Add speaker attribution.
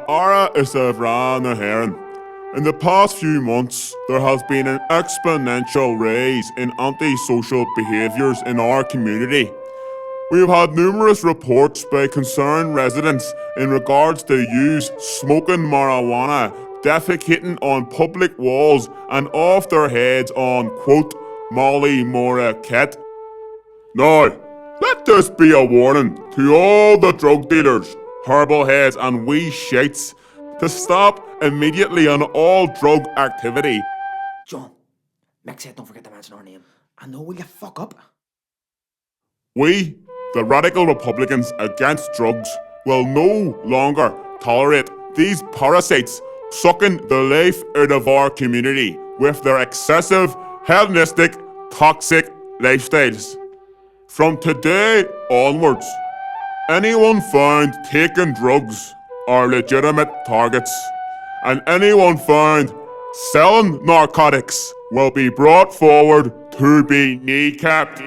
Speaker 1: Ara is a Vran Heron. In the past few months, there has been an exponential rise in antisocial behaviours in our community. We've had numerous reports by concerned residents in regards to youths smoking marijuana, defecating on public walls and off their heads on, quote, Molly Mora Kit. Now, let this be a warning to all the drug dealers, herbal heads and wee shites to stop immediately on all drug activity.
Speaker 2: John, Mick said don't forget to mention our name. I know will you fuck up?
Speaker 1: We, the radical Republicans against drugs, will no longer tolerate these parasites sucking the life out of our community with their excessive, hedonistic, toxic lifestyles. From today onwards, anyone found taking drugs are legitimate targets, and anyone found selling narcotics will be brought forward to be kneecapped.